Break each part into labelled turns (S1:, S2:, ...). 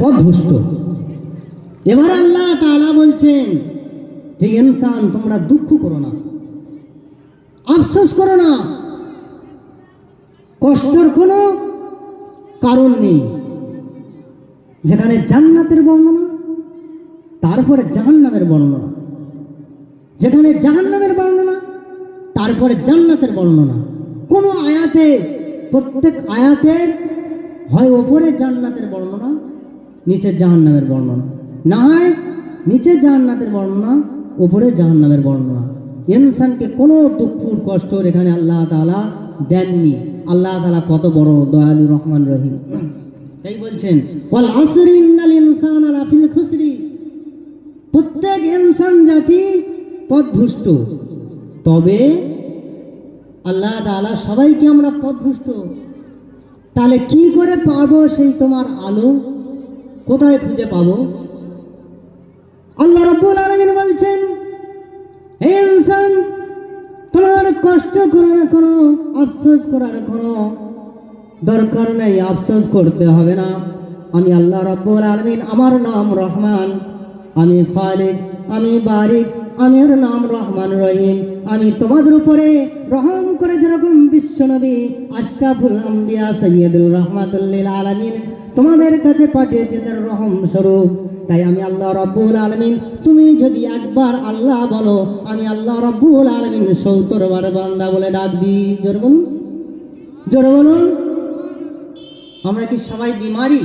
S1: পথভ্রষ্ট। এবার আল্লাহ তাআলা বলছেন যে ইনসান তোমরা দুঃখ করো না, আফসোস করো না, কষ্টের কোনো কারণ নেই। যেখানে জান্নাতের বর্ণনা, তারপরে জাহান্নামের বর্ণনা, যেখানে জাহান্নামের বর্ণনা, তারপরে জান্নাতের বর্ণনা। কোন আয়াতে, প্রত্যেক আয়াতের হয় ওপরে জান্নাতের বর্ণনা, নিচে জাহান্নামের বর্ণনা, না হয় নিচে জান্নাতের বর্ণনা, উপরে জাহান্নামের বর্ণনা। ইনসানকে কোনো দুঃখ কষ্টর এখানে আল্লাহ তাআলা দেননি। আল্লাহ তাআলা কত বড় দয়ালু, রহমান, রহিম। তাই বলছেন ওয়াল আসরি ইন্নাল ইনসানা লাফি খুসরি, প্রত্যেক ইনসান জাতি পথভ্রষ্ট। তবে আল্লাহ তাআলা সবাইকে আমরা পথভ্রষ্ট। তাহলে কি করে পাবো সেই তোমার আলো? কোথায় খুঁজে পাবো? আল্লাহ রাব্বুল আলামিন বলছেন, হে ইনসান, তোমার কষ্ট করার কোনো, আফসোস করার কোনো দরকার নেই, আফসোস করতে হবে না। আমি আল্লাহ রাব্বুল আলামিন, আমার নাম রহমান, আমি খালিক, আমি বারিক, আমার নাম রহমান রহিম। আমি তোমাদের উপরে রহম করে যেরকম বিশ্বনবী আশরাফুল আম্বিয়া সাইয়্যিদুর রাহমাতুল লিল আলামিন তোমাদের কাছে পাঠিয়েছে তার রহম স্বরূপ, তাই আমি আল্লাহ রাব্বুল আলামিন, তুমি যদি একবার আল্লাহ বলো, আমি আল্লাহ রাব্বুল আলামিন ৭০ বার বান্দা বলে ডাক দিই। জোরে বলুন, জোরে বলুন। আমরা কি সবাই বিমারি?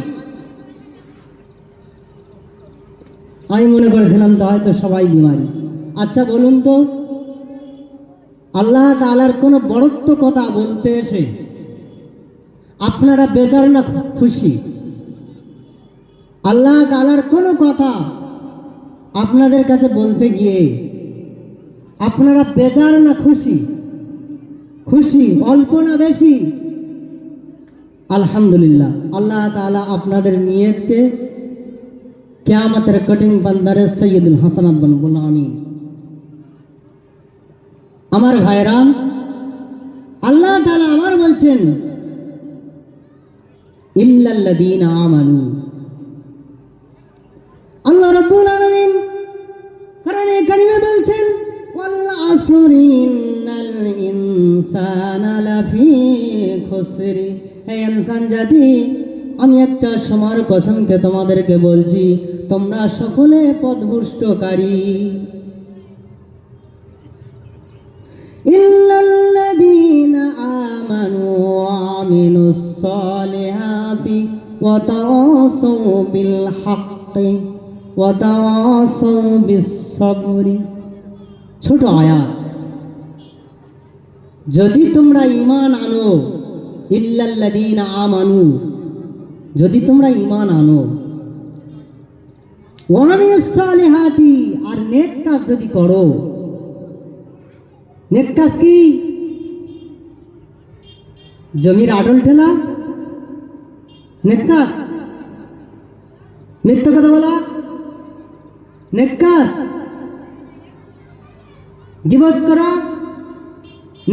S1: আমি মনে করেছিলাম তো হয়তো সবাই বিমারি। আচ্ছা বলুন তো, আল্লাহ তাআলার কোনো বড়ত্ব কথা বলতে এসে আপনারা বেজার না খুশি? আল্লাহ তাআলার কোনো কথা আপনাদের কাছে বলতে গিয়ে আপনারা বেজার না খুশি? খুশি অল্প না বেশি? আলহামদুলিল্লাহ, আল্লাহ তাআলা আপনাদের নিয়তকে কিয়ামতের কঠিন বান্দারে সৈয়দুল হাসানাত বানান, বলুন আমিন। আমার ভাইরা, আল্লাহ তাআলা আমার বলছেন ইল্লাল্লাযীনা আমানু। আল্লাহ রাব্বুল আলামিন কোরআনে কারিমে বলছেন ওয়াল আসরি ইন্নাল ইনসানা লাফি খুসরি। হে ইনসান জাতি, আমি একটা সময়ের কসমকে তোমাদেরকে বলছি, তোমরা সকলে পথভ্রষ্টকারী। ইল্লাল্লাযীনা আমানু ওয়া আমিলুস সালিহাতি ওয়া তাওয়াসাউ বিল হাক্কি ওয়া তাওয়াসাউ বিস সাবরি। ছোট আয়াত। যদি তোমরা ঈমান আনো, ইল্লাল্লাযীনা আমানু, যদি তোমরা ঈমান আনো, ওয়া আমিলুস সালিহাতি, আর নেক কাজ যদি করো। নেক কাজ কি? জমির আডল ঠেলা নেক কাজ? মিথ্যা কথা বলা নেক কাজ? গীবত করা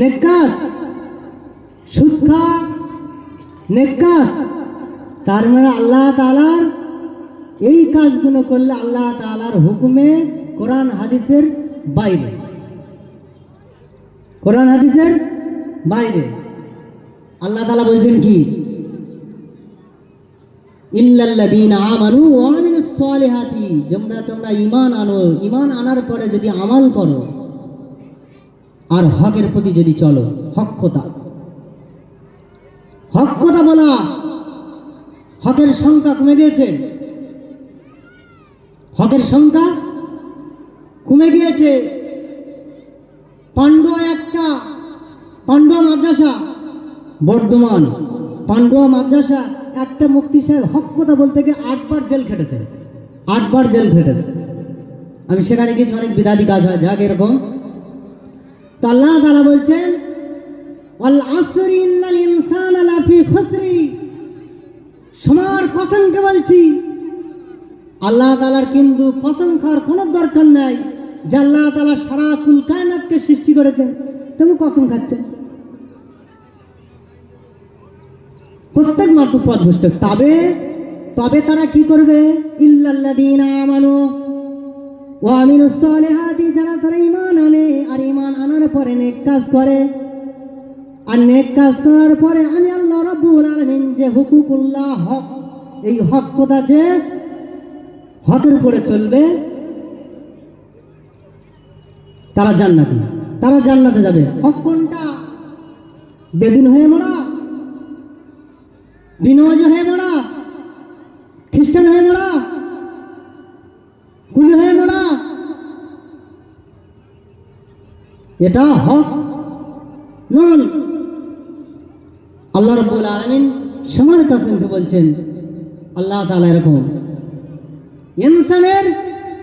S1: নেক কাজ? সুদ খাওয়া নেক কাজ? তার মানে আল্লাহ তাআলার এই কাজগুলো করলে আল্লাহ তাআলার হুকুমে, কোরআন হাদিসের বাইরে, কোরআন হাদিসের বাইরে। আল্লাহ তাআলা বলছেন কি? ইল্লাল্লাযীনা আমানু ওয়া আমিলুস সালিহাতি, তোমরা ঈমান আনো, ঈমান আনার পরে যদি আমল করো আর হকের প্রতি যদি চলো। হক কথা, হক কথা বলা। হকের সংখ্যা কমে গিয়েছে, হকের সংখ্যা কমে গিয়েছে। পান্ডুয়া একটা, পান্ডুয়া মাদ্রাসা, বর্ধমান পান্ডুয়া মাদ্রাসা, একটা মুফতি সাহেব হক কথা বলতে গিয়ে 8 বার জেল খেটেছে, 8 বার জেল খেটেছে। আমি সেখানে গিয়েছি, অনেক বিদাতি কাজ হয়, যাক এরকম। তো আল্লাহ তাআলা বলছেন ওয়াল আসরি ইন্নাল ইনসানা লাফি খুসরি। সময়ের কসমকে বলছি, আল্লাহ তাআলার কিন্তু কসম খাওয়ার কোনো দরকার নাই। যে আল্লাহ তাআলা সারা কুল কায়নাতকে সৃষ্টি করেছেন, তুমি কসম খাচ্ছেন। প্রত্যেক মাত্র পথভ্রষ্ট। তবে তবে তারা কি করবে? ইল্লাল্লাযীনা আমানু ওয়া আমিলুস সালিহাতি, যারা তারা ঈমান আনে আর ঈমান আনার পরে নেক কাজ করে, আর নেক কাজ করার পরে আমি আল্লাহ রাব্বুল আলামিন যে হুকুকুল্লাহ, হক, এই হক কথা যে হকের উপরে চলবে, তারা জান্নাতি, তারা জান্নাতে যাবে। হক কোনটা? বেদিন হয়ে মরা, বিনওয়াজি হয়ে মরা, খ্রিস্টান হয়ে মরা, কুলি হয়ে মরা, এটা হক নন। আল্লাহ রাব্বুল আলামিন সবার কাছেমকে বলছেন, আল্লাহ তাআলা এরকম ইনসানের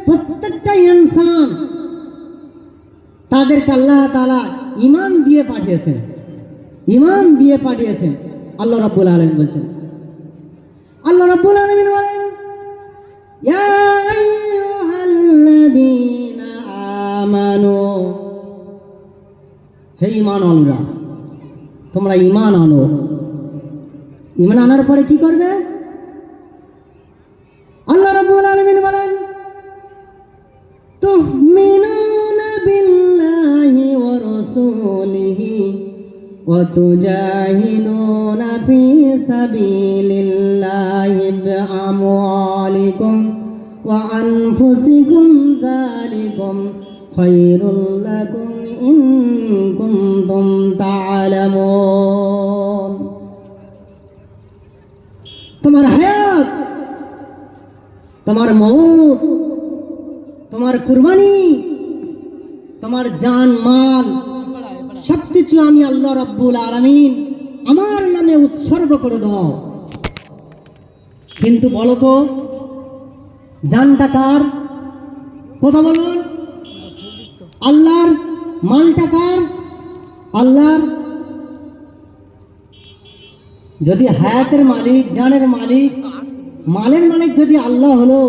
S1: প্রত্যেকটা ইনসান তাদেরকে আল্লাহ তাআলা ঈমান দিয়ে পাঠিয়েছেন, ঈমান দিয়ে পাঠিয়েছেন। আল্লাহ রাব্বুল আলামিন বলছেন, আল্লাহ রাব্বুল আলামিন বলেন, ইয়া আইয়ুহাল্লাযীনা আমানু, হে ঈমানওয়ালারা তোমরা ঈমান আনো। ঈমান আনার পরে কি করবে? আল্লাহ রাব্বুল আলামিন বলেন, তুমিনুনা বিল্লাহি ওয়া রাসূলিহি ওয়া তুজাহিদুনা ফি সাবিলিল্লাহি বিআমওয়ালিকুম ওয়া আনফুসিকুম, যালিকুম খায়রুল লাকুম ইন কুনতুম তা'লামুন। তোমার হায়াত, তোমার মউত, তোমার কুরবানি, তোমার জান মাল সবকিছু আমি আল্লাহ রাব্বুল আলামিন আমার নামে উৎসর্গ করে দাও। কিন্তু বলো তো, জানটা কার? কথা বলুন। আল্লাহর। মালটা কার? আল্লাহর। যদি হায়াতের মালিক, জানের মালিক, মালের মালিক যদি আল্লাহ হলো,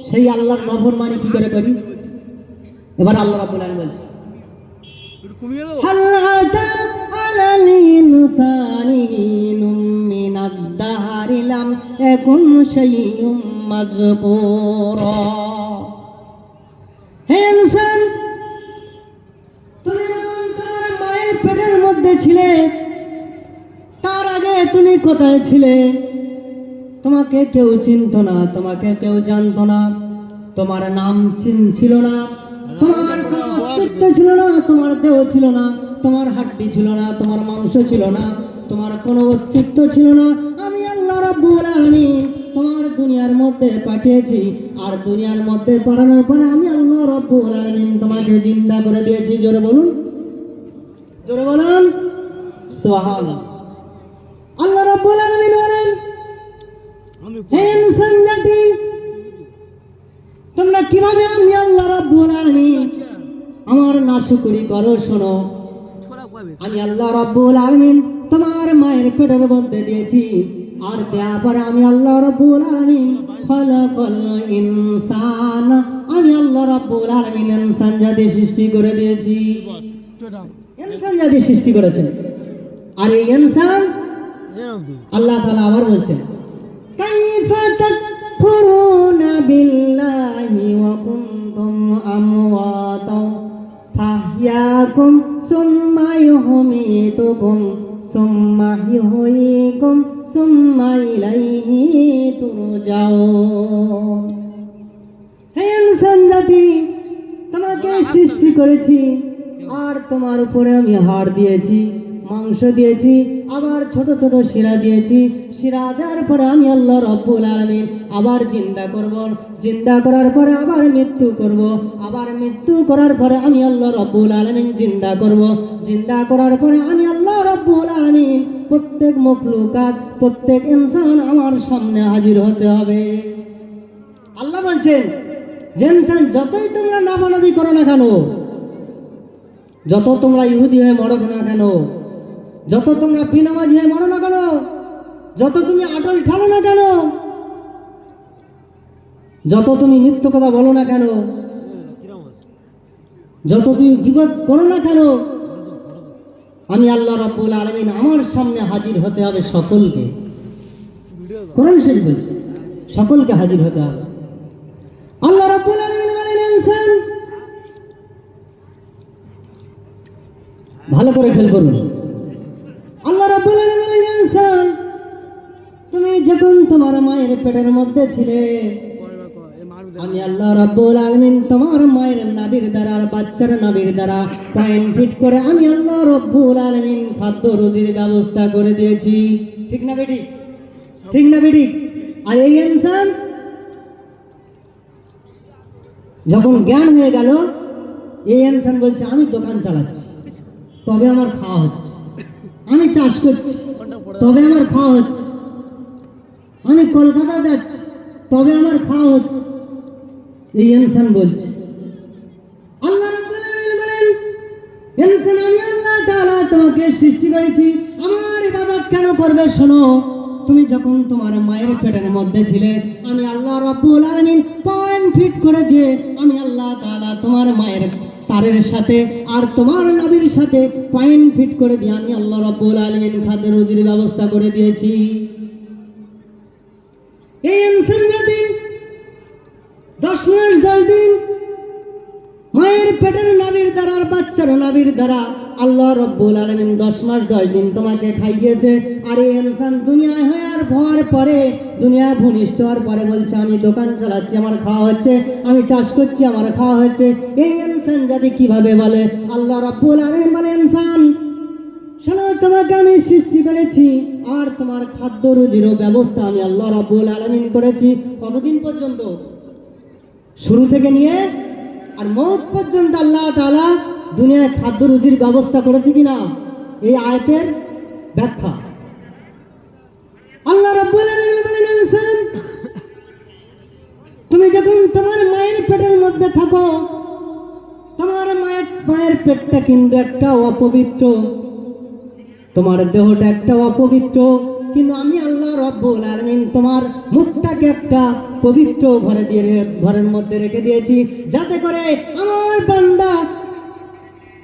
S1: সেই আল্লাহর নফরমানি কি করে করি? এবার আল্লাহ রাব্বুল আলামিন বলছে, হাল আতা আলাল ইনসানি হিনুম মিনাদ দাহরি লাম ইয়াকুন শাইউম মাযকুরা। হে ইনসান, তুমি যখন তোমার মায়ের পেটের মধ্যে ছিলে, তার আগে তুমি কোথায় ছিলে? তোমাকে কেউ চিনতো না, তোমাকে কেউ জানতো না, তোমার নাম ছিল না, তোমার কোনো অস্তিত্ব ছিল না, তোমার দেহ ছিল না, তোমার হাড্ডি ছিল না, তোমার মাংস ছিল না, তোমার কোনো অস্তিত্ব ছিল না। আমি আল্লাহ রাব্বুল আলামিন তোমার দুনিয়ার মধ্যে পাঠিয়েছি, আর দুনিয়ার মধ্যে পাঠানোর পরে আমি আল্লাহ রাব্বুল আলামিন তোমাকে জিন্দা করে দিয়েছি। জোরে বলুন, জোরে বলুন সুবহানাল্লাহ। আল্লাহ রাব্বুল আলামিন বলেন, হে ইনসান জাতি, তোমরা কিভাবে আমি আল্লাহ রাব্বুল আলামিন আমার নাশকরি করো শোনো। আমি আল্লাহ রাব্বুল আলামিন তোমার মায়ের পেটের মধ্যে দিয়েছি, আর দেওয়ার পরে আমি আল্লাহ রাব্বুল আলামিন খলাকাল ইনসান, আমি আল্লাহ রাব্বুল আলামিন ইনসান জাতি সৃষ্টি করে দিয়েছি। ইনসান জাতি সৃষ্টি করেছেন। আর এই ইনসান আল্লাহ তাআলা আবার বলছেন, কাইফা তাকফুরুনা বিল্লাহি ওয়া কুনতুম আমওয়াতা ফাহইয়াকুম সুম্মা ইউমীতুকুম সুম্মা ইউহয়িকুম সুম্মা ইলাইহি তুরজাউন। হে ইনসান জাতি, তোমাকে সৃষ্টি করেছি, আর তোমার উপরে আমি হাড় দিয়েছি, মাংস দিয়েছি, আবার ছোট ছোট শিরা দিয়েছি। শিরা দেওয়ার পরে আমি আল্লাহ রাব্বুল আলামিন আবার জিন্দা করব, জিন্দা করার পরে আবার মৃত্যু করব, আবার মৃত্যু করার পরে আমি আল্লাহ রাব্বুল আলামিন জিন্দা করব, জিন্দা করার পরে আমি আল্লাহ রাব্বুল আলামিন প্রত্যেক মখলুকাত, প্রত্যেক ইনসান আমার সামনে হাজির হতে হবে। আল্লাহ বলছেন, যে ইনসান যতই তোমরা নামানাবি করো না কেন, যত তোমরা ইহুদি হয়ে মরো না কেন, যত তোমরা বিনামাজি হয়ে মরো না কেন, যত তুমি আটল ঠানো না কেন, যত তুমি মিথ্যা কথা বলো না কেন, যত তুমি গীবত করো না কেন, আমি আল্লাহ রাব্বুল আলামিন আমার সামনে হাজির হতে হবে সকলকে। কোরআন শরীফ বলছে সকলকে হাজির হতে হবে। আল্লাহ রাব্বুল আলামিন বলেন ইনসান, ভালো করে খেয়াল করুন। আল্লাহ রাব্বুল আলামিন বলেন ইনসান, তুমি যখন তোমার মায়ের পেটের মধ্যে ছিলে, আমি আল্লাহ রাব্বুল আলামিন তোমার মায়ের নাভির দ্বারা আর বাচ্চার নাভির দ্বারা পয়েন্ট ফিট করে আমি আল্লাহ রাব্বুল আলামিন খাদ্য রুজির ব্যবস্থা করে দিয়েছি। ঠিক না বেটি? ঠিক না বেটি? আর এই ইনসান যখন জ্ঞান হয়ে গেল, এই ইনসান বলছে আমি দোকান চালাচ্ছি তবে আমার খাওয়া হচ্ছে, আমি চাষ করছি তবে আমার খাওয়া হচ্ছে, আমি কলকাতা যাচ্ছি তবে আমার খাওয়া হচ্ছে। এই ইনসান বলছে, আল্লাহ রাব্বুল আলামিন বলেন ইনসান, আমি আল্লাহ তাআলা তোমাকে সৃষ্টি করেছি, আমার ইবাদত কেন করবে? শোনো, তুমি যখন তোমার মায়ের পেটের মধ্যে ছিলে, আমি আল্লাহ রাব্বুল আলামিন পয়েন্ট ফিট করে দিয়ে আমি আল্লাহ তাআলা তোমার মায়ের তারের সাথে আর তোমার নাভির সাথে পয়েন্ট ফিট করে দিয়ে আমি আল্লাহ রাব্বুল আলামিন খাদ্য রুজির ব্যবস্থা করে দিয়েছি। এই ইনসান যদি 10 মাস 10 দিন মায়ের পেটের নাভির দ্বারা আর বাচ্চার নাভির দ্বারা আল্লাহ রাব্বুল আলামিন 10 মাস 10 দিন তোমাকে খাইয়েছে, আর এই ইনসান দুনিয়ায় হওয়ার পরে, দুনিয়া ভূমিষ্ঠ হওয়ার পরে বলছে আমি দোকান চালাচ্ছি আমার খাওয়া হচ্ছে, আমি চাষ করছি আমার খাওয়া হচ্ছে। এই ইনসান যদি কিভাবে বলে? আল্লাহ রাব্বুল আলামিন বলে ইনসান শোনো, তোমাকে আমি সৃষ্টি করেছি আর তোমার খাদ্য রুজিরও ব্যবস্থা আমি আল্লাহ রাব্বুল আলামিন করেছি। কতদিন পর্যন্ত? শুরু থেকে নিয়ে আর মওত পর্যন্ত আল্লাহ তাআলা দুনিয়ায় খাদ্য রুজির ব্যবস্থা করেছে কিনা, এই আয়াতের ব্যাখ্যা। আল্লাহ রাব্বুল আলামিন বলেন ইনসান, তুমি যখন তোমার মায়ের পেটের মধ্যে থাকো, তোমার মায়ের পেটটা কিন্তু একটা অপবিত্র, তোমার দেহটা একটা অপবিত্র, কিন্তু আমি আল্লাহ রাব্বুল আলামিন তোমার মুখটাকে একটা পবিত্র ঘরের মধ্যে রেখে দিয়েছি, যাতে করে আমার বান্দা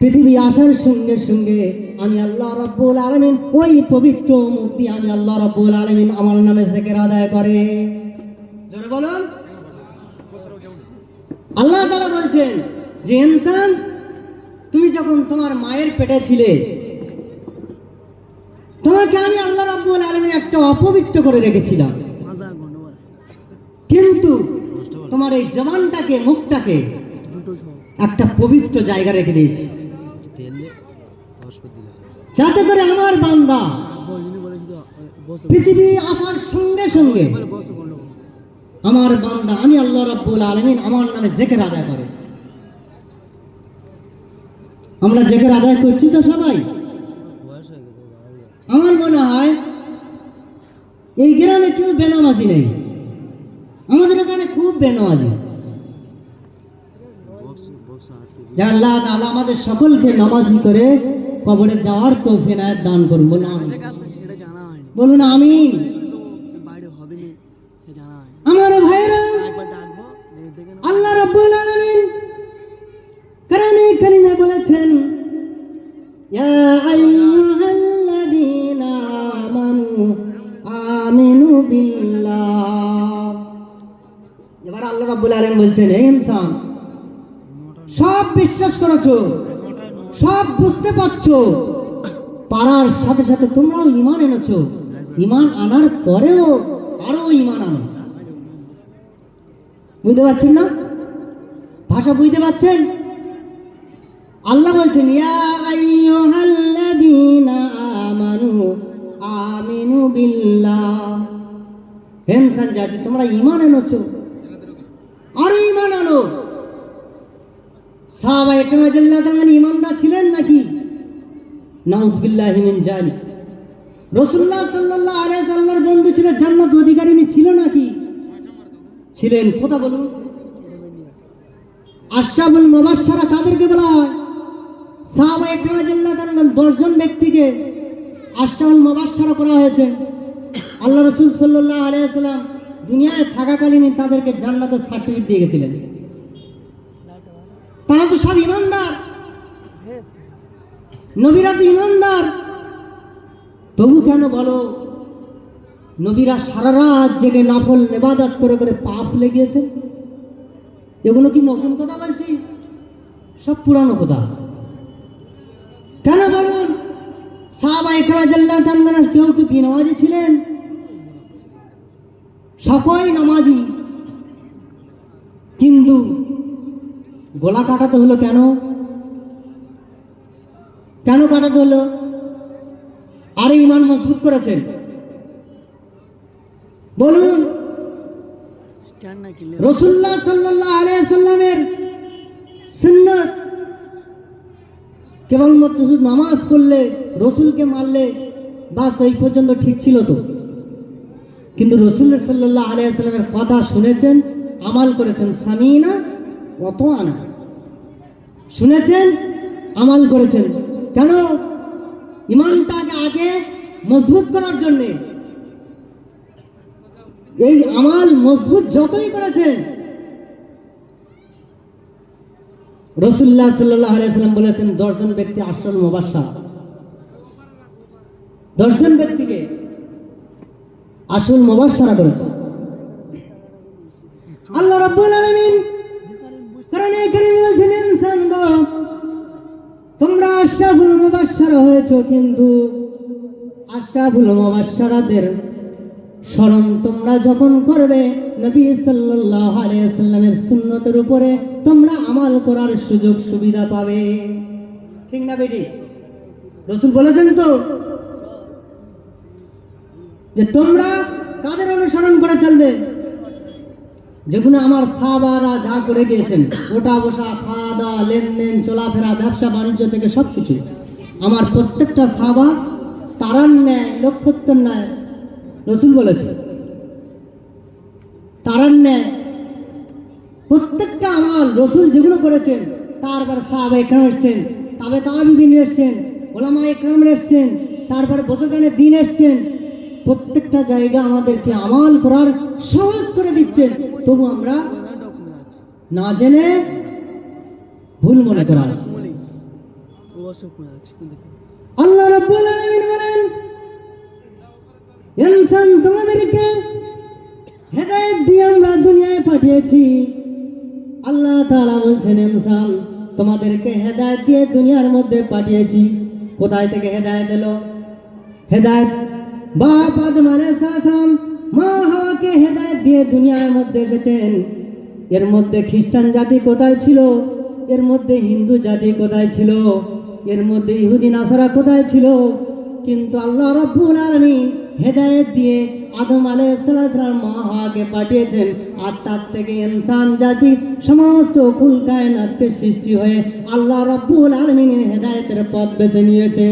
S1: পৃথিবী আসার সঙ্গে সঙ্গে আমি আল্লাহ রাব্বুল আলামিন ওই পবিত্র মুখ দিয়ে আমি আল্লাহ রাব্বুল আলামিন আমার নামে জিকির আদায় করে। জোরে বলুন। আল্লাহ তাআলা বলছেন যে ইনসান, তুমি যখন তোমার মায়ের পেটে ছিলে, তোমাকে আমি আল্লাহ রাব্বুল আলামিন একটা অপবিত্র করে রেখেছিলাম, কিন্তু তোমার এই জবানটাকে, মুখটাকে একটা পবিত্র জায়গা রেখে দিয়েছি, যাতে করে আমার বান্দা পৃথিবী আসার সঙ্গে সঙ্গে আমার বান্দা আমি আল্লাহ রাব্বুল আলামিন আমার নামে জিকির আদায় করে। আমরা জিকির আদায় করছি তো সবাই? আমার মনে হয় এই গ্রামে কেউ বেনামাজি নেই, আমাদের এখানে খুব বেনামাজি। যা আল্লাহ তাআলা আমাদের সকলকে নামাজি করে কবরে যাওয়ার তৌফিক ইনায়াত দান করুন। বলুন আমিন। আমার ভাইরা, আল্লাহ রাব্বুল আলামিন কোরআনে কারিমে বলেছেন, ইয়া আইয়ুহাল্লাযীনা আমানু আমিনু বিল্লাহ। এবার আল্লাহ রাব্বুল আলামিন বলছেন, হে ইনসান, সব বিশ্বাস করেছো, সব বুঝতে পারছো, পারার সাথে সাথে তোমরাও ঈমান এনেছো, ঈমান আনার পরেও আরো ঈমান আনো। বুঝতে পারছেন না? ভাষা বুঝতে পারছেন? আল্লাহ বলছেন, ইয়া আইয়ুহাল্লাযীনা আমানু আমিনু বিল্লাহ। হে ইনসান জাতি, তোমরা ঈমান এনেছো, আর ঈমান আনো। সাহাবায়ে কেরাম রাদিয়াল্লাহু তাআলা ঈমানদার ছিলেন নাকি? নাউযুবিল্লাহি মিন যালিক। রাসূলুল্লাহ সাল্লাল্লাহু আলাইহি ওয়াসাল্লামের বন্ধু ছিল, জান্নাত অধিকারিনী ছিল নাকি? ছিলেন। কথা বলুন। আশরাফুল মুবাশশারা কাদেরকে বলা হয়? সাহাবায়ে কেরাম রাদিয়াল্লাহু তাআলা 10 জন ব্যক্তিকে আশরাফুল মুবাশশারা করা হয়েছে। আল্লাহ রাসূল সাল্লাল্লাহু আলাইহি ওয়াসাল্লাম দুনিয়ায় থাকাকালীনই তাদেরকে জান্নাতের সার্টিফিকেট দিয়ে গেছিলেন। তারা তো সব ঈমানদার, নবীরা তো ঈমানদার, তবু কেন বলো নবীরা সারা রাত জেগে নফল ইবাদত করে করে পা ফুলে গিয়েছে। এগুলো কি নতুন কথা বলছি? সব পুরানো কথা। কেন বলুন? সাহাবায়ে কেরাম কেউ কি বেনামাজি ছিলেন? সকলেই নামাজি, কিন্তু গলা কাটাতে হলো কেন? কেন কাটাতে হলো? আরে ঈমান মজবুত করেছেন। বলুন, রাসূলুল্লাহ সাল্লাল্লাহু আলাইহি ওয়াসাল্লামের সুন্নাত কেবলমাত্র শুধু নামাজ পড়লে, রসুলকে মারলে বাস এই পর্যন্ত ঠিক ছিল তো? কিন্তু রাসূল সাল্লাল্লাহু আলাইহি ওয়াসাল্লামের কথা শুনেছেন, আমাল করেছেন। সামিনা ওয়া তাআনা, শুনেছেন, আমাল করেছেন। কেন? ঈমানটাকে আগে মজবুত করার জন্য। এই আমাল মজবুত যতই করেছেন, রাসূলুল্লাহ সাল্লাল্লাহু আলাইহি ওয়াসাল্লাম বলেছেন 10 জন ব্যক্তি আশরুল মুবাশশার, 10 জন ব্যক্তিকে আশরুল মুবাশশারা করেছে আল্লাহ রাব্বুল আলামিন। কোরআনে কারীমে বলেছেন, ইনসান গো, তোমরা আশরাফুল মুবাশশারা হয়েছো, কিন্তু আশরাফুল মুবাশশারাদের স্মরণ তোমরা যখন করবে, নবী সাল্লাল্লাহু আলাইহি ওয়াসাল্লামের সুন্নতের উপরে তোমরা আমাল করার সুযোগ সুবিধা পাবে। ঠিক না বেটি? রাসূল বলেছেন তো যে তোমরা কাদের অনুসরণ করে চলবে? যেগুলো আমার সাহাবারা যা করে গিয়েছেন, ওটা বসা, খাওয়া দাওয়া, লেনদেন, চলাফেরা, ব্যবসা বাণিজ্য থেকে সবকিছু আমার প্রত্যেকটা সাহাবা তারার ন্যায়, নক্ষত্রের ন্যায়, রাসূল বলেছে তারার ন্যায় প্রত্যেকটা আমাল রাসূল যেগুলো করেছেন, তারপর সাহাবায়ে কেরাম এসেছেন, তবে তাবিঈন এসেছেন, উলামায়ে কেরাম এসেছেন, তারপরে বুজুর্গানে দ্বীন এসেছেন। প্রত্যেকটা জায়গা আমাদেরকে আমাল করার সহজ করে দিচ্ছেন, তবু আমরা না জেনে ভুল মনে করা আছে। আল্লাহ রাব্বুল আলামিন বলেন, ইনসান তোমাদেরকে হেদায়েত দিয়ে আমরা দুনিয়ায় পাঠিয়েছি। আল্লাহ তাআলা বলছেন, ইনসান তোমাদেরকে হেদায়েত দিয়ে দুনিয়ার মধ্যে পাঠিয়েছি। কোথায় থেকে হেদায়েত এলো? হেদায়েত বাপ আদম আলাইহিস সালাম মা হাওয়াকে হেদায়েত দিয়ে দুনিয়ার মধ্যে এসেছেন। এর মধ্যে খ্রিস্টান জাতি কোথায় ছিল? এর মধ্যে হিন্দু জাতি কোথায় ছিল? এর মধ্যে ইহুদি নাসারা কোথায় ছিল? কিন্তু আল্লাহ রাব্বুল আলামিন হেদায়েত দিয়ে আদম আলাইহিস সালাম মা হাওয়াকে পাঠিয়েছেন, আর তার থেকে ইনসান জাতি সমস্ত কুল কায়নাতকে সৃষ্টি হয়ে আল্লাহ রাব্বুল আলামিনের হেদায়েতের পথ বেছে নিয়েছে।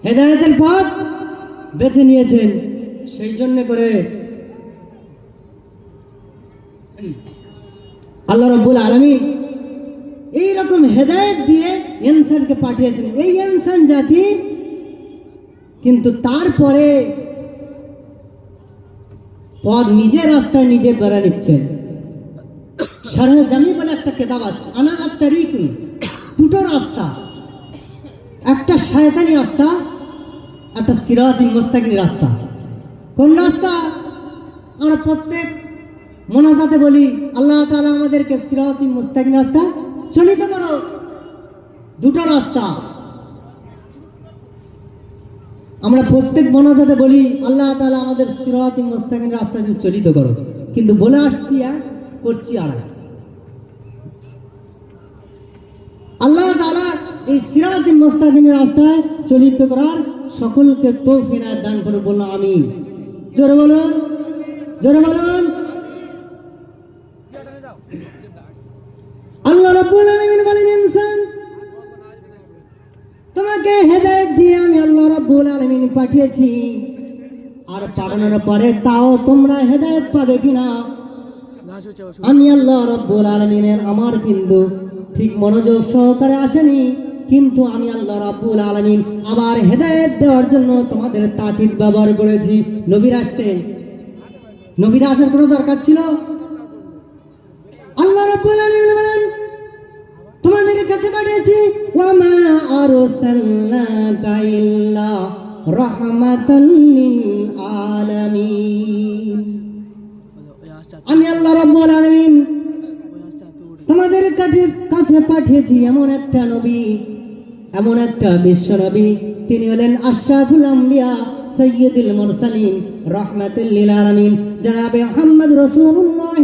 S1: হেদায়েতের পথ বেছে নিয়েছেন। সেই জন্য করে আল্লাহ রাব্বুল আলামিন এইরকম হেদায়েত দিয়ে ইনসানকে পাঠিয়েছেন। এই ইনসান জাতি কিন্তু তারপরে পথ নিজের রাস্তায় নিজে বেড়া নিচ্ছেন। শারহ জামি বলে একটা কিতাব আছে, আনা আত-তারিক, দুটো রাস্তা, একটা শয়তানি রাস্তা, একটা সিরাতুল মুস্তাকিম রাস্তা। কোন রাস্তা? আমরা প্রত্যেক মোনাজাতে বলি, আল্লাহ তাআলা আমাদেরকে সিরাতুল মুস্তাকিম রাস্তা চলিত করো। দুটো রাস্তা আমরা প্রত্যেক মোনাজাতে বলি, আল্লাহ তাআলা আমাদের সিরাতুল মুস্তাকিম রাস্তা চলিত করো, কিন্তু বলে আসছি আর করছি আর। আল্লাহ তাআলা এই সিরাতুল মুস্তাকিম রাস্তায় চলিত করার সকলকে তৌফিক দান করুন, বলুন আমিন। জোরে বলুন, জোরে বলুন। আল্লাহ রাব্বুল আলামিন বলেন, ইনসান তোমাকে হেদায়েত দিয়ে আমি আল্লাহ রাব্বুল আলামিন পাঠিয়েছি, আর পাঠানোর পরে তাও তোমরা হেদায়েত পাবে কিনা আমি আল্লাহ রাব্বুল আলামিনের আমার কিন্তু ঠিক মনোযোগ সহকারে আসেনি। কিন্তু আমি আল্লাহ রাব্বুল আলামিন আমার হেদায়েত দেওয়ার জন্য তোমাদের তাকিদ ব্যবহার করেছি। নবীরা আসছেন, নবীরা আসার কোনো দরকার ছিল? আল্লাহ রাব্বুল আলামিন বলেন, তোমাদের তোমাদের কাছে পাঠিয়েছি ওয়ামা আরসালনাকা ইল্লা রাহমাতাল লিল আলামিন। আমি আল্লাহ রাব্বুল আলামিন তোমাদের কাছে পাঠিয়েছি এমন একটা নবী, এমন একটা বিশ্ব নবী, তিনি হলেন আশরাফুল আম্বিয়া সৈয়দুল মুরসালিন রাহমাতুল লিল আলামিন জনাবে মুহাম্মদ রাসূলুল্লাহ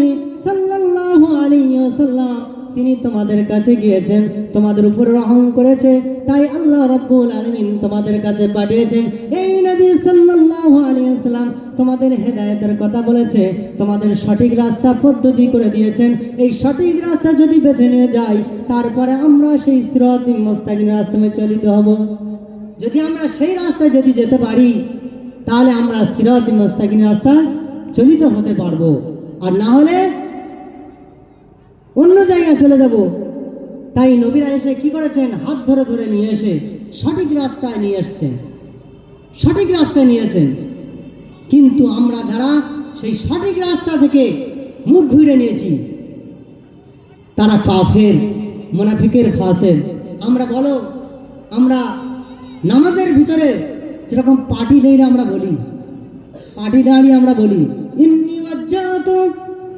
S1: সাল্লাল্লাহু আলাইহি ওয়াসাল্লাম। তিনি তোমাদের কাছে গিয়েছেন, তোমাদের উপর রহম করেছে, তাই আল্লাহ রাব্বুল আলামিন তোমাদের কাছে পাঠিয়েছেন এই নবী সাল্লাল্লাহু আলাইহি ওয়াসাল্লাম। তোমাদের হেদায়েতের কথা বলেছে, তোমাদের সঠিক রাস্তা পদ্ধতি করে দিয়েছেন। এই সঠিক রাস্তা যদি বেছে নিয়ে যাই, তারপরে আমরা সেই সিরাতুল মুস্তাকিম রাস্তায় চলিত হব। যদি আমরা সেই রাস্তায় যদি যেতে পারি, তাহলে আমরা সিরাতুল মুস্তাকিম রাস্তা চলিত হতে পারবো, আর না হলে অন্য জায়গায় চলে যাব। তাই নবীরা এসে কি করেছেন, হাত ধরে ধরে নিয়ে এসে সঠিক রাস্তায় নিয়ে এসছেন, সঠিক রাস্তায় নিয়েছেন। কিন্তু আমরা যারা সেই সঠিক রাস্তা থেকে মুখ ঘুরে নিয়েছি, তারা কাফের, মুনাফিকের ফাসেক। আমরা বলো, আমরা নামাজের ভিতরে যেরকম পাটি দেই, আমরা বলি, পাটি দাঁড়িয়ে আমরা বলি ইন্নী ওয়াজ্জাহতু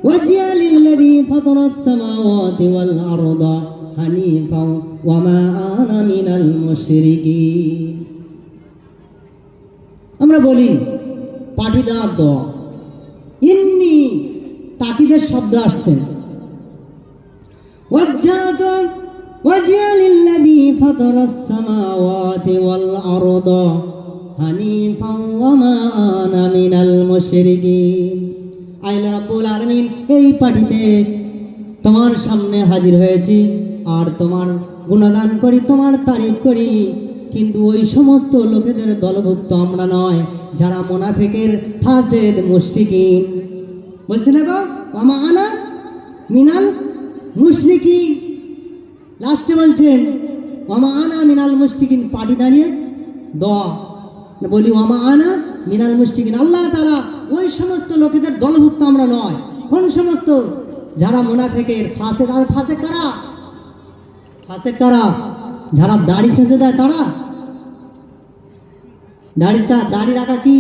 S1: ওয়াজহিয়া লিল্লাযী ফাতারাস সামাওয়াতি ওয়াল আরদা হানিফাও ওয়া মা আনা মিনাল মুশরিকিন। আমরা বলি পাটি দাঁত দোয়া, ইন্নী তাকিদের শব্দ আসছে, ওয়াজ্জাহতু ওয়াজহিয়া লিল্লাযী ফাতারাস সামাওয়াতি ওয়াল আরদা হানিফাও ওয়া মা আনা মিনাল মুশরিকিন। আল্লাহ রাব্বুল আলামিন এই পাটিতে তোমার সামনে হাজির হয়েছি, আর তোমার গুণগান করি, তোমার তারিফ করি, কিন্তু ওই সমস্ত লোকেদের দলভুক্ত আমরা নয় যারা মুনাফিকের ফাসেদ মুশরিকিন। বলছে না গো, ওয়া মা আনা মিনাল মুশরিকিন। লাস্টে বলছেন ওয়া মা আনা মিনাল মুশরিকিন, পাটি দাঁড়িয়ে দোয়া বলি ওয়া মা আনা মিনাল মুশরিকিন। আল্লাহ তাআলা ওই সমস্ত লোকেদের দলভুক্ত আমরা নয়। কোন সমস্ত? যারা মুনাফিকের ফাসেক। আর ফাসেক কারা? ফাসেক কারা? যারা দাড়ি ছেঁচে দেয় তারা। দাড়ি রাখা কি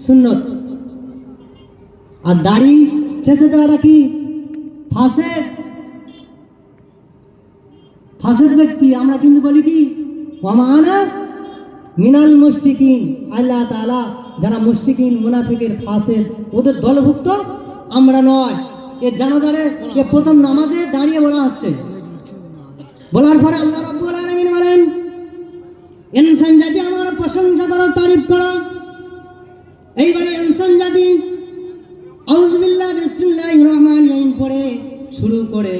S1: সুন্নত, আর দাড়ি ছেঁচে দেওয়াটা কি ফাসেক। ফাসেক ব্যক্তি আমরা কিন্তু বলি কি ওয়া মা আনা মিনাল মুশরিকিন। আল্লাহ তাআলা যারা মুশরিকিন, মুনাফিকের ফাসেক, ওদের দলভুক্ত আমরা নয়। এ জানাজারে এ প্রথম নামাজে দাঁড়িয়ে বলা হচ্ছে। বলার পরে আল্লাহ রাব্বুল আলামিন বলেন, ইনসান জাতি আমার প্রশংসা করো, তারিফ করো। এইবারে ইনসান জাতি আউযু বিল্লাহি বিসমিল্লাহির রহমানির রহিম পড়ে শুরু করে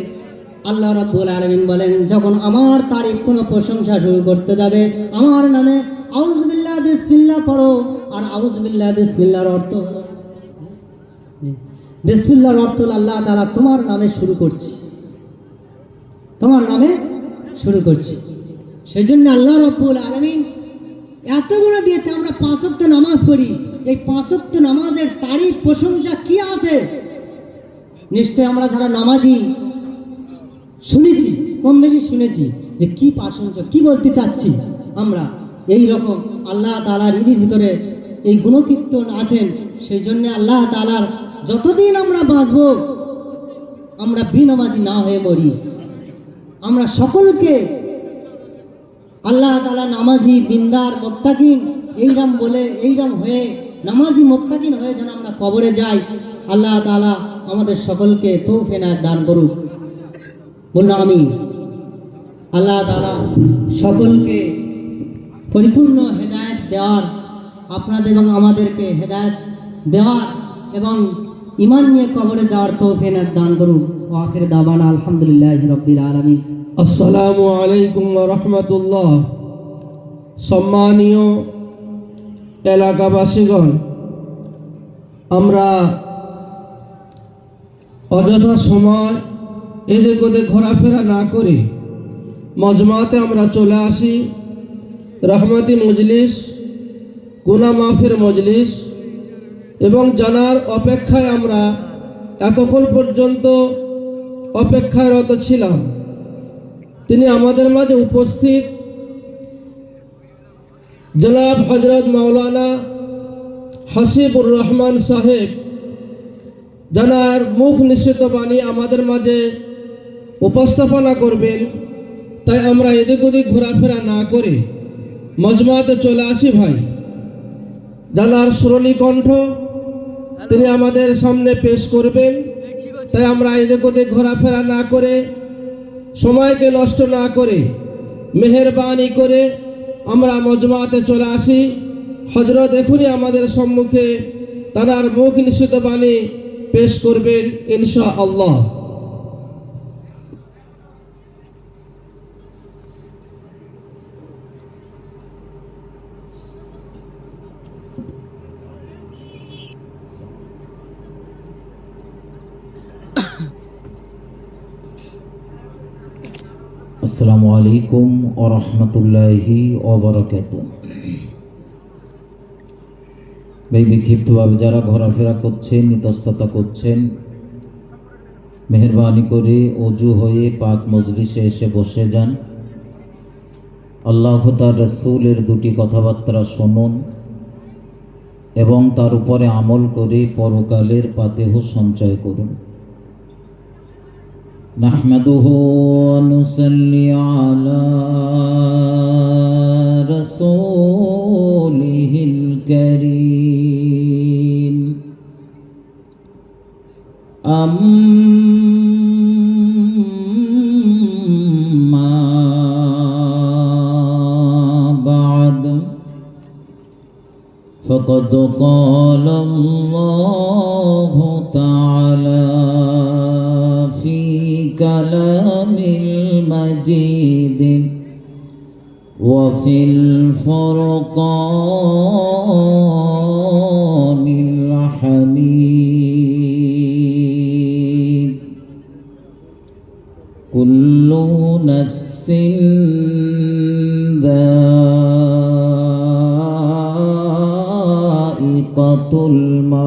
S1: আল্লাহ রাব্বুল আলামিন বলেন, যখন আমার তারিফ কোনো প্রশংসা শুরু করতে যাবে, আমার নামে আউযু বিল্লাহি বিসমিল্লাহ পড়ো। আর আউযু বিল্লাহি বিসমিল্লাহর অর্থ, বিসমিল্লাহর অর্থ আল্লাহ তাআলা তোমার নামে শুরু করছি, তোমার নামে শুরু করছি। সেই জন্য আল্লাহ রাব্বুল আলামিন এতগুলো দিয়েছে। আমরা 5 ওয়াক্ত নামাজ পড়ি, এই 5 ওয়াক্ত নামাজের তারিফ প্রশংসা কি আছে? নিশ্চয় আমরা যারা নামাজি শুনেছি, কম বেশি শুনেছি যে কি প্রশংসা, কি বলতে চাচ্ছি আমরা। এই রকম আল্লাহ তাআলার হৃদয়ের ভিতরে এই গুণকীর্তন আছেন। সেই জন্য আল্লাহ তাআলার যতদিন আমরা বাঁচব, আমরা বিনামাজি না হয়ে মরি। আমরা সকলকে আল্লাহ তাআলা নামাজি, দিনদার, মুত্তাকিন এইরকম বলে, এইরকম হয়ে নামাজি মুত্তাকিন হয়ে যেন আমরা কবরে যাই। আল্লাহ তাআলা আমাদের সকলকে তৌফিক এনায়েত দান করুক, বলুন আমিন। আল্লাহ তাআলা সকলকে পরিপূর্ণ হেদায়েত দেওয়ার, আপনাদের এবং আমাদেরকে হেদায়েত দেওয়ার এবং ঈমান নিয়ে কবরে যাওয়ার তৌফিক এনায়েত দান করুন। ওয়া আখির দাওয়ানা আলহামদুলিল্লাহি রাব্বিল আলামিন।
S2: আসসালামু আলাইকুম ওয়া রাহমাতুল্লাহ। সম্মানীয় এলাকাবাসীগণ, আমরা অযথা সময় এদিক ওদিক ঘোরাফেরা না করে মজমাতে আমরা চলে আসি। রহমতি মজলিস, গুনাহ মাফের মজলিস এবং জানার অপেক্ষায় আমরা এতক্ষণ পর্যন্ত অপেক্ষারত ছিলাম। তিনি আমাদের মাঝে উপস্থিত জনাব হজরত মাওলানা হাসিবুর রহমান সাহেব, যার মুখ নিঃসৃত বাণী আমাদের মাঝে উপস্থাপনা করবেন। তাই আমরা এদিক ওদিক ঘোরাফেরা না করে মজমাতে চলে আসি ভাই। জানার সুরলি কণ্ঠ তিনি আমাদের সামনে পেশ করবেন। তাই আমরা এদিক ওদিক ঘোরাফেরা না করে, সময়কে নষ্ট না করে, মেহেরবানি করে আমরা মজমাতে চলে আসি। হযরত এখনই আমাদের সম্মুখে তার মুখ নিঃসৃত বাণী পেশ করবেন ইনশাআল্লাহ।
S3: আসসালামু আলাইকুম ওয়া রাহমাতুল্লাহি ওয়া বারাকাতুহু। বিক্ষিপ্তভাবে যারা ঘোরাফেরা করছেন, ইতস্ততা করছেন, মেহেরবানি করে অজু হয়ে পাক মজলিসে এসে বসে যান। আল্লাহ তার রাসূলের দুটি কথাবার্তা শুনুন এবং তার উপরে আমল করে পরকালের পাতেহ সঞ্চয় করুন। নাহমাদুহু ওয়া নুসাল্লি আলা রাসূলিহিল কারীম। আম্মা বা'দ, ফাকাদ ক্বালা আল্লাহু তাআলা ফি কালামিল মাজিদ ওয়া ফিল ফুরকানিল হামিদ। কুল্লু নাফসিন যায়িকাতুল মাউত।